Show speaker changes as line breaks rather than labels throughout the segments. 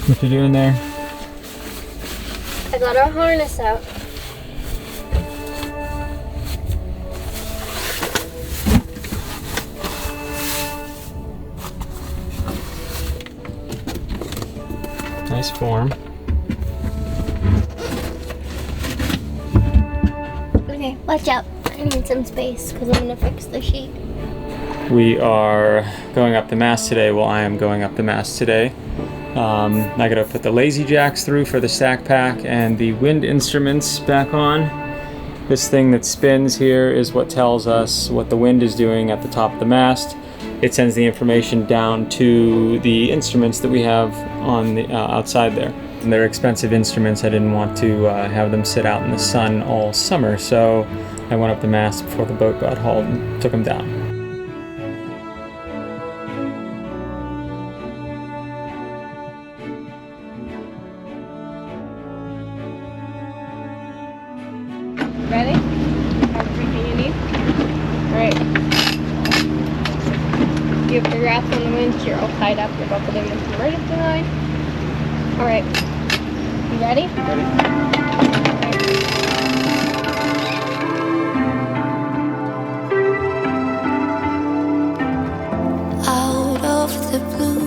What you doing there?
I got our harness out.
Nice form.
Okay, watch out. I need some space because I'm gonna fix the sheet.
We are going up the mast today. Well, I am going up the mast today. I gotta put the lazy jacks through for the stack pack and the wind instruments back on. This thing that spins here is what tells us what the wind is doing at the top of the mast. It sends the information down to the instruments that we have on the outside there. And they're expensive instruments. I didn't want to have them sit out in the sun all summer, so I went up the mast before the boat got hauled and took them down.
Ready? Have everything you need? Alright. You have the wraps on the winch, you're all tied up, you're buckled in with the emergency line. Alright. You ready?
Ready?
Out of the blue,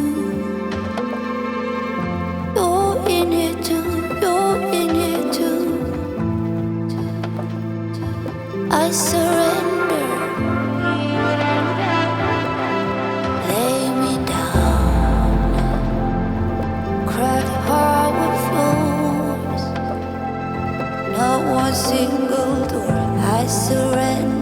you're in it too, you're in it too. I surrender, lay me down, crack power floors, not one single door. I surrender.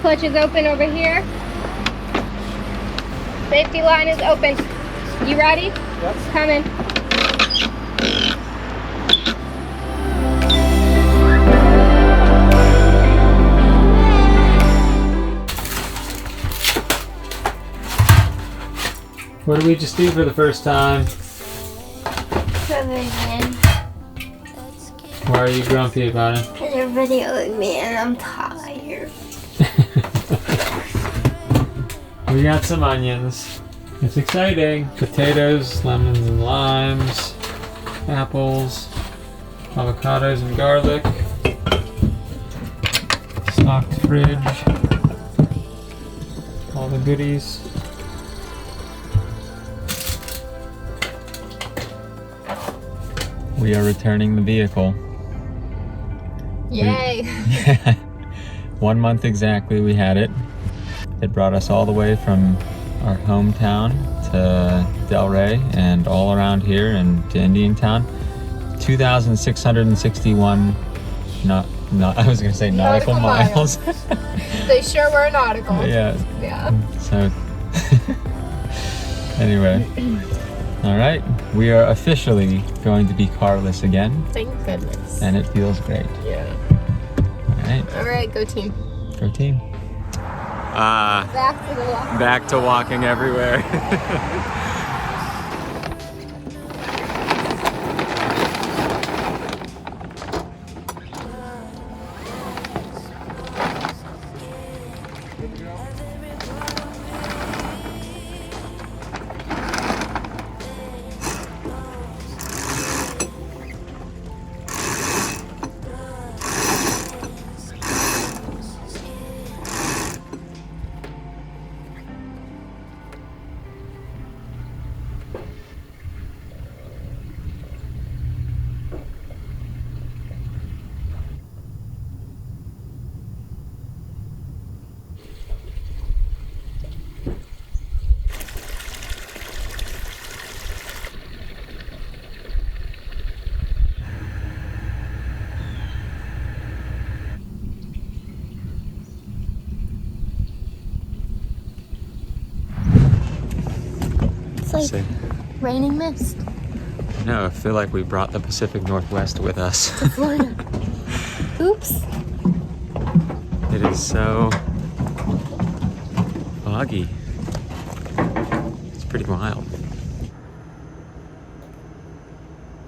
Clutch is open over here. Safety line is open. You ready?
Yep.
Coming.
What did we just do for the first time?
Provision.
Why are you grumpy about it?
Because they're videoing me and I'm tired.
We got some onions. It's exciting. Potatoes, lemons and limes, apples, avocados and garlic, stocked fridge, all the goodies. We are returning the vehicle.
Yay!
1 month exactly we had it. It brought us all the way from our hometown to Delray and all around here and to Indiantown. 2,661 I was gonna say nautical miles.
They sure were nautical.
Yeah.
Yeah.
So anyway. All right. We are officially going to be carless again.
Thank goodness.
And it feels great.
Yeah.
All right.
All right, go team.
Go team.
Back to the walk.
Back to walking everywhere.
It's like raining mist.
No, I feel like we brought the Pacific Northwest with us.
To Florida. Oops.
It is so foggy. It's pretty wild.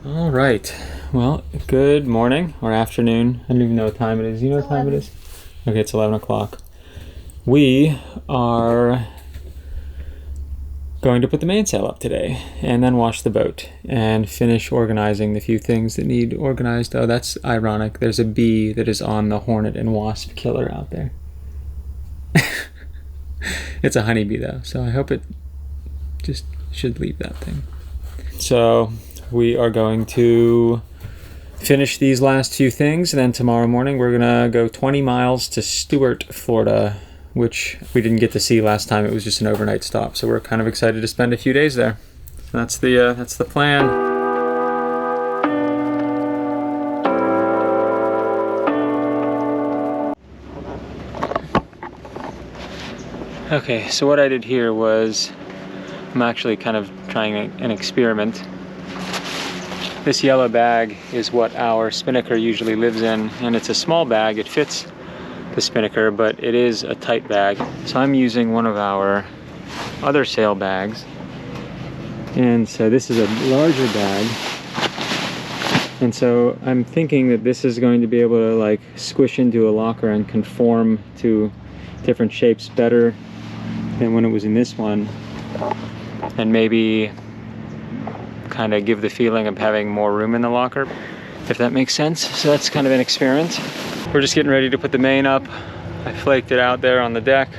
All right. Well, good morning or afternoon. I don't even know what time it is. You know what time it is? Okay, it's 11 o'clock. We are going to put the mainsail up today and then wash the boat and finish organizing the few things that need organized. Oh, that's ironic. There's a bee that is on the hornet and wasp killer out there. It's a honeybee though, so I hope it just should leave that thing. So we are going to finish these last few things, and then tomorrow morning we're gonna go 20 miles to Stuart, Florida, which we didn't get to see last time. It was just an overnight stop, so we're kind of excited to spend a few days there. So that's the plan. Okay, so what I did here was I'm actually kind of trying an experiment. This yellow bag is what our spinnaker usually lives in, and it's a small bag. It fits the spinnaker, but it is a tight bag. So I'm using one of our other sail bags, and so this is a larger bag, and so I'm thinking that this is going to be able to like squish into a locker and conform to different shapes better than when it was in this one, and maybe kind of give the feeling of having more room in the locker, if that makes sense. So that's kind of an experiment. We're just getting ready to put the main up. I flaked it out there on the deck.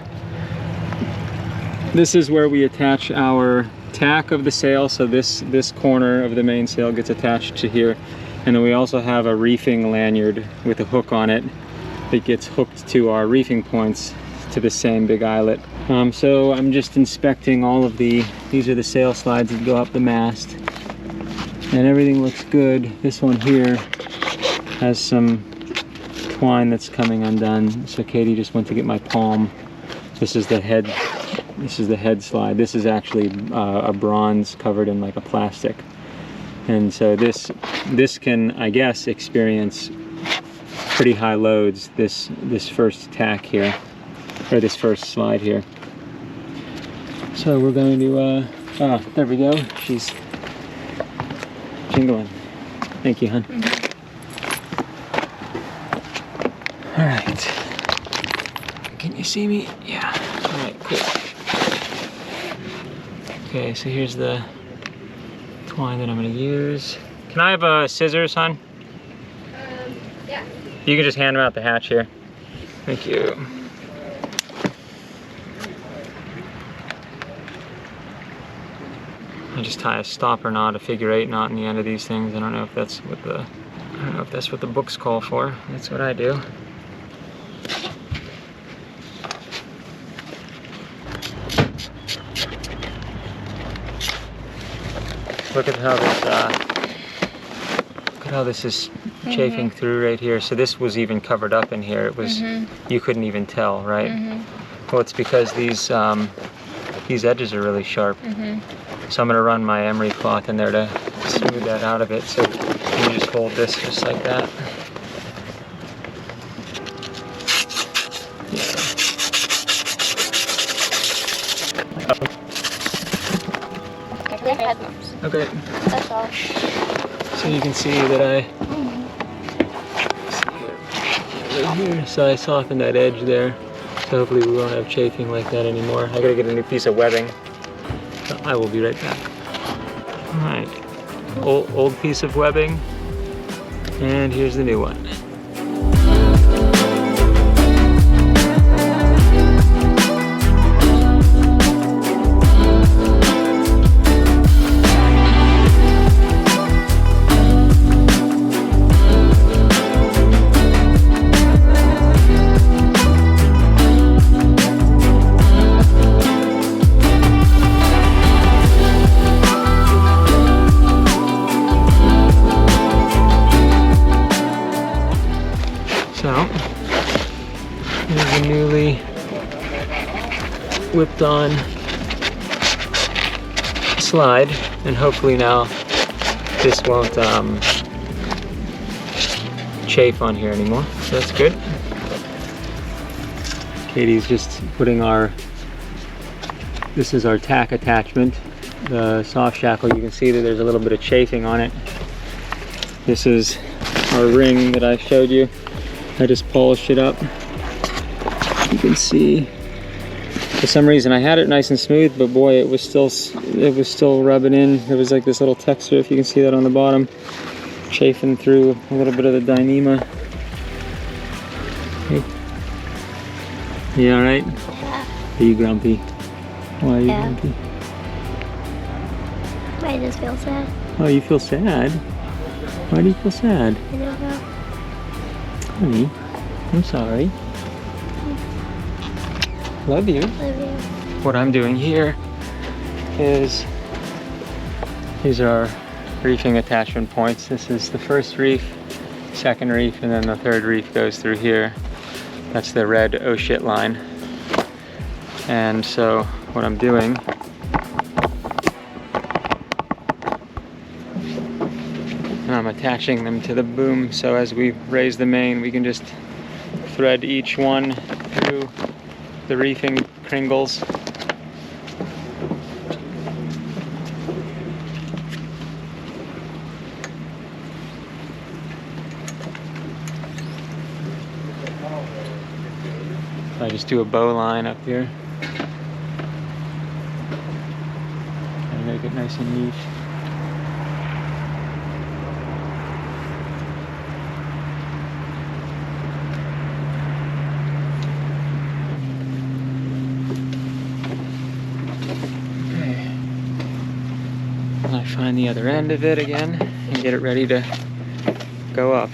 This is where we attach our tack of the sail, so this corner of the mainsail gets attached to here, and then we also have a reefing lanyard with a hook on it that gets hooked to our reefing points to the same big eyelet. So I'm just inspecting all of these are the sail slides that go up the mast, and everything looks good. This one here has some twine that's coming undone, so Katie just went to get my palm. This is the head slide. This is actually a bronze covered in like a plastic, and so this can, I guess, experience pretty high loads, this first tack here, or this first slide here. So we're going to there we go, she's jingling. Thank you, hon. All right, can you see me? Yeah. All right, cool. Okay, so here's the twine that I'm gonna use. Can I have scissors, hon?
Yeah.
You can just hand them out the hatch here. Thank you. I just tie a stopper knot, a figure-8 knot in the end of these things. I don't know if that's what the books call for. That's what I do. Look at how this is chafing through right here. So this was even covered up in here. It was you couldn't even tell, right? Well, it's because these edges are really sharp. So I'm gonna run my emery cloth in there to smooth that out of it. So you just hold this just like that. Okay.
That's all.
So you can see that right here. So I softened that edge there. So hopefully we won't have chafing like that anymore. I gotta get a new piece of webbing. So I will be right back. All right, old piece of webbing, and here's the new one. Whipped on slide, and hopefully now this won't chafe on here anymore, so that's good. Katie's just putting our This is our tack attachment, the soft shackle. You can see that there's a little bit of chafing on it. This is our ring that I showed you. I just polished it up. You can see, for some reason I had it nice and smooth, but boy, it was still rubbing in. There was like this little texture, if you can see that on the bottom, chafing through a little bit of the Dyneema. Hey. You all right?
Yeah.
Are you grumpy? Why are you
Yeah.
grumpy?
I just feel sad.
Oh, you feel sad? Why do you feel sad?
I don't know.
Honey, I'm sorry. Love you.
Love you.
What I'm doing here is, these are reefing attachment points. This is the first reef, second reef, and then the third reef goes through here. That's the red oh shit line. And so what I'm doing, I'm attaching them to the boom, so as we raise the main, we can just thread each one through the reefing kringles. I just do a bow line up here. Try to make it nice and neat. Okay. And I find the other end of it again and get it ready to go up.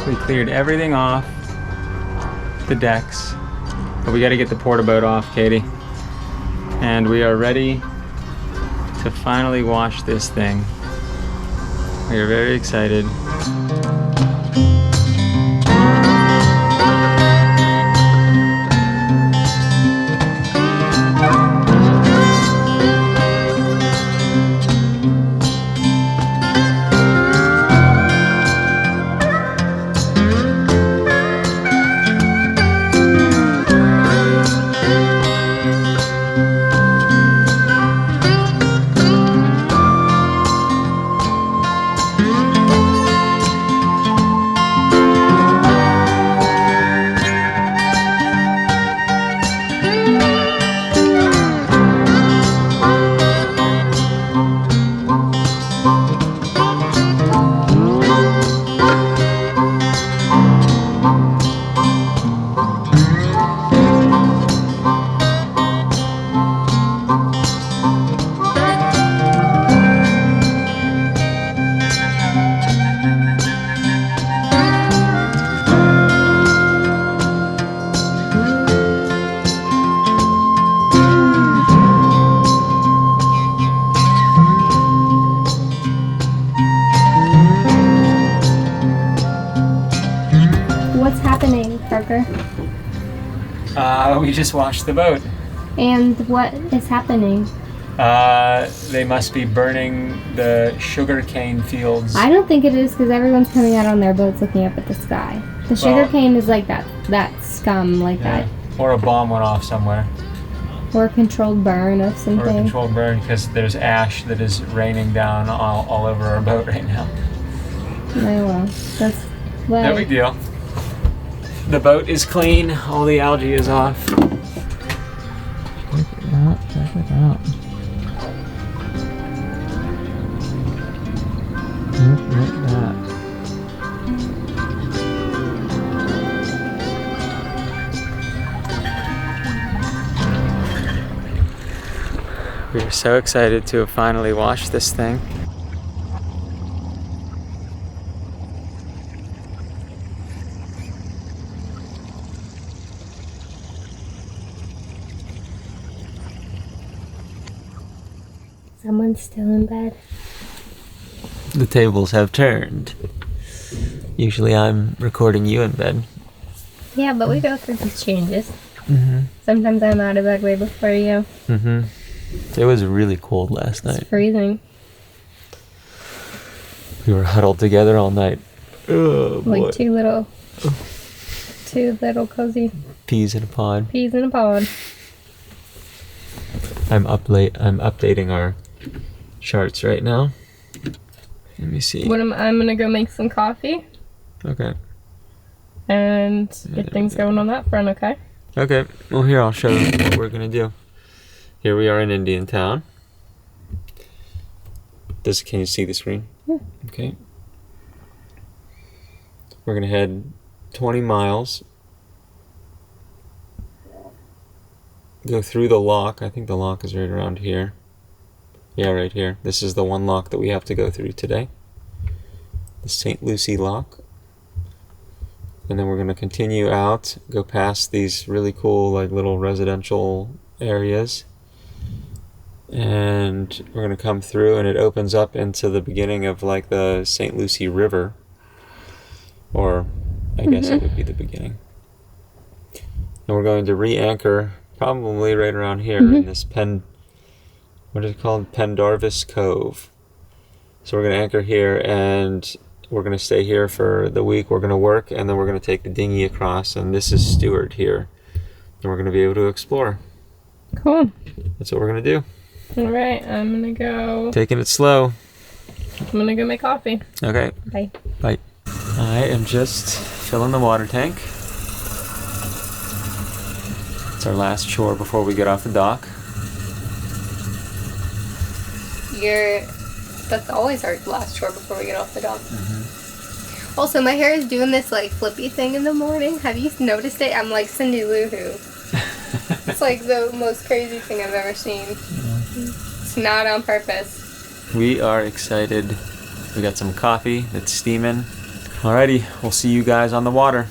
We cleared everything off the decks, but we got to get the porta boat off, Katie. And we are ready to finally wash this thing. We are very excited.
What's happening, Parker?
We just washed the boat.
And what is happening?
They must be burning the sugarcane fields.
I don't think it is, because everyone's coming out on their boats looking up at the sky. The sugar cane is like that scum, like that.
Or a bomb went off somewhere.
Or a controlled burn of something.
Or a controlled burn, because there's ash that is raining down all over our boat right now.
Oh well, that's well.
No big deal. The boat is clean. All the algae is off. Check it out. Check it out. Look at that. We are so excited to have finally washed this thing.
Someone's still in bed.
The tables have turned. Usually I'm recording you in bed.
Yeah, but we go through these changes.
Mm-hmm.
Sometimes I'm out of bed way before you.
Mm-hmm. It was really cold last night.
It's freezing.
We were huddled together all night. Oh, boy.
Like two little cozy
Peas in a pod.
peas in a pod.
I'm updating our charts right now. Let me see.
I'm gonna go make some coffee
Okay.
and get things going on that front, okay?
Okay. Well, here, I'll show you what we're going to do. Here we are in Indian Town. Can you see the screen?
Yeah.
Okay. We're going to head 20 miles. Go through the lock. I think the lock is right around here. Yeah, right here. This is the one lock that we have to go through today. The St. Lucie lock. And then we're going to continue out, go past these really cool like little residential areas. And we're going to come through and it opens up into the beginning of like the St. Lucie River. Or I guess it would be the beginning. And we're going to re-anchor probably right around here in this what is it called? Pendarvis Cove. So we're going to anchor here and we're going to stay here for the week. We're going to work and then we're going to take the dinghy across, and this is Stuart here. And we're going to be able to explore.
Cool.
That's what we're going to do.
Alright, I'm gonna go.
Taking it slow.
I'm gonna go make coffee.
Okay.
Bye.
Bye.
I am just filling the water tank. It's our last chore before we get off the dock.
That's always our last chore before we get off the dock. Also, my hair is doing this like flippy thing in the morning. Have you noticed it? I'm like Cindy Lou Who. It's like the most crazy thing I've ever seen. It's not on purpose.
We are excited. We got some coffee that's steaming. Alrighty, we'll see you guys on the water.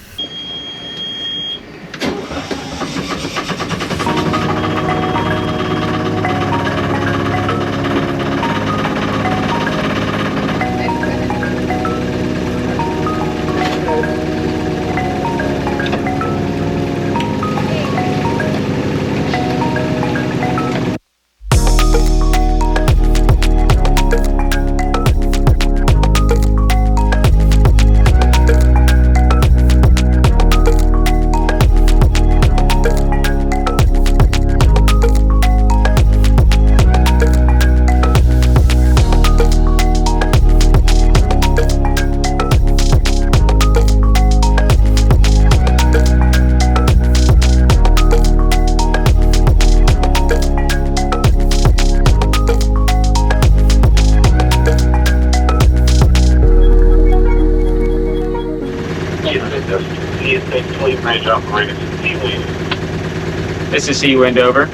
This is Seawind, over.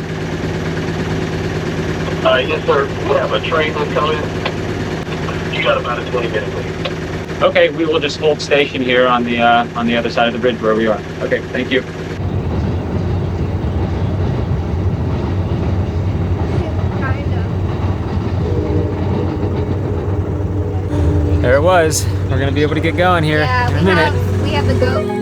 Yes, sir. We have a train coming. You got about a 20-minute wait.
Okay, we will just hold station here on the other side of the bridge where we are. Okay, thank you. There it was. We're gonna be able to get going here in a minute.
We have the goat.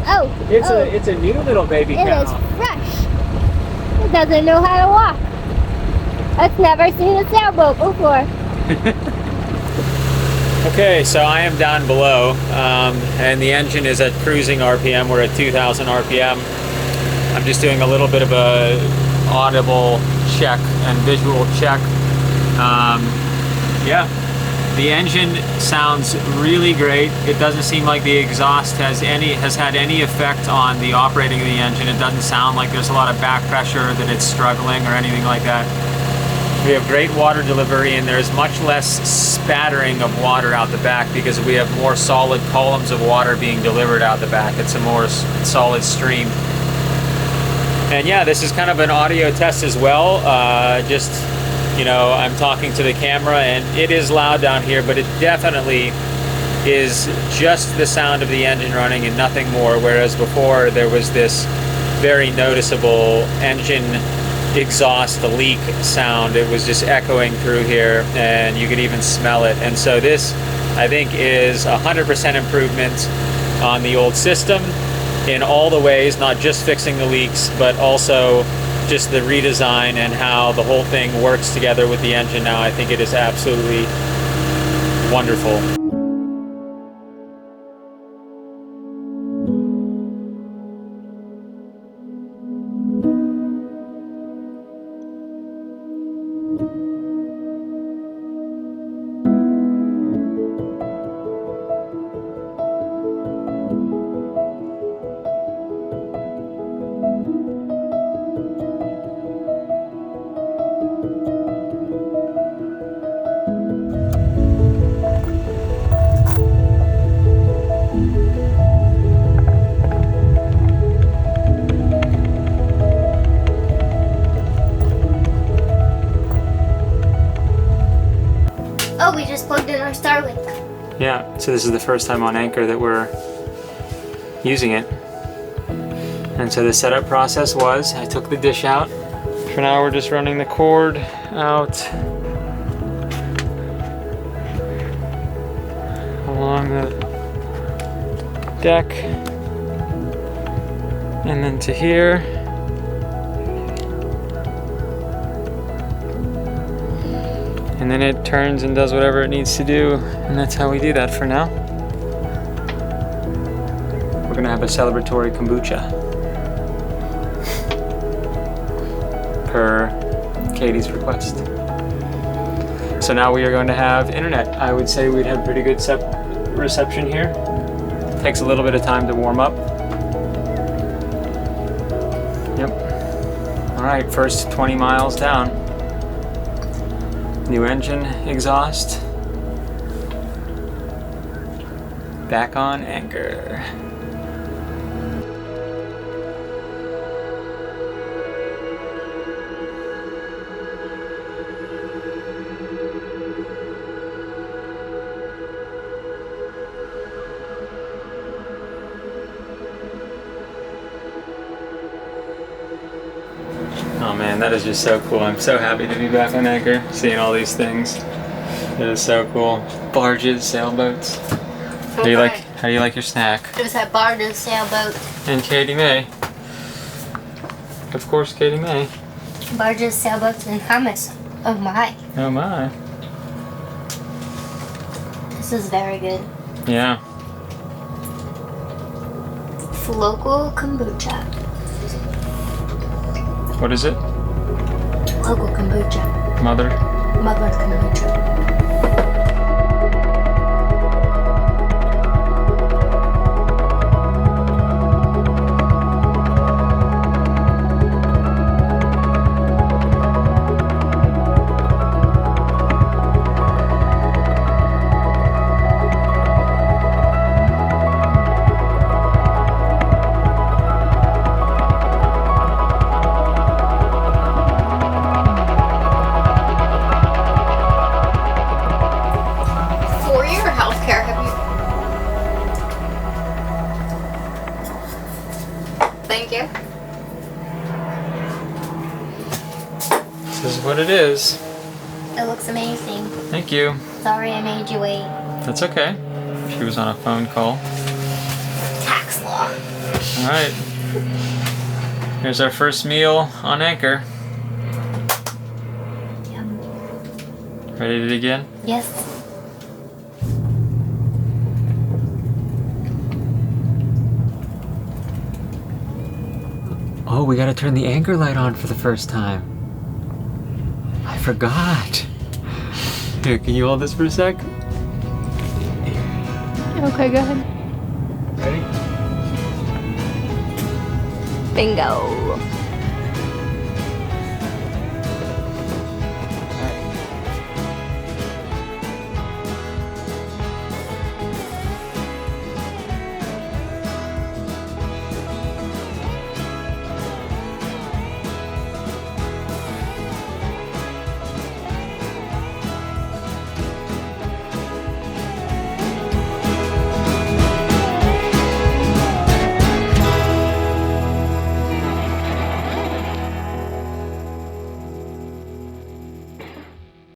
Oh,
It's a new little baby
it
cow.
is fresh. It doesn't know how to walk. I've never seen a sailboat before.
Okay, so I am down below, and the engine is at cruising RPM. We're at 2,000 RPM. I'm just doing a little bit of a audible check and visual check. Yeah, the engine sounds really great. It doesn't seem like the exhaust has had any effect on the operating of the engine. It doesn't sound like there's a lot of back pressure, that it's struggling or anything like that. We have great water delivery, and there's much less spattering of water out the back because we have more solid columns of water being delivered out the back. It's a more solid stream. And yeah, this is kind of an audio test as well. Just, you know, I'm talking to the camera, and it is loud down here, but it definitely is just the sound of the engine running and nothing more, whereas before there was this very noticeable engine exhaust leak sound. It was just echoing through here, and you could even smell it. And so this, I think, is 100% improvement on the old system in all the ways, not just fixing the leaks, but also just the redesign and how the whole thing works together with the engine now. I think it is absolutely wonderful.
Oh, we just plugged in our Starlink.
Yeah, so this is the first time on Anchor that we're using it. And so the setup process was, I took the dish out. For now we're just running the cord out along the deck and then to here. And then it turns and does whatever it needs to do, and that's how we do that for now. We're gonna have a celebratory kombucha. Per Katie's request. So now we are going to have internet. I would say we'd have pretty good reception here. Takes a little bit of time to warm up. Yep. All right, first 20 miles down. New engine exhaust. Back on Anchor. Oh man, that is just so cool. I'm so happy to be back on Anchor, seeing all these things. It is so cool. Barges, sailboats. How do you like your snack?
It was at barges, sailboat.
And Katie May. Of course, Katie May.
Barges, sailboats, and hummus. Oh my.
Oh my.
This is very good.
Yeah.
Local kombucha.
What is it?
Local kombucha.
Mother's
kombucha. Thank you.
This is what it is.
It looks amazing.
Thank you.
Sorry I made you wait.
That's okay. She was on a phone call.
Tax law.
All right. Here's our first meal on anchor. Ready to begin?
Yes.
Oh, we gotta turn the anchor light on for the first time. I forgot. Here, can you hold this for a sec?
Okay, go ahead.
Ready?
Bingo.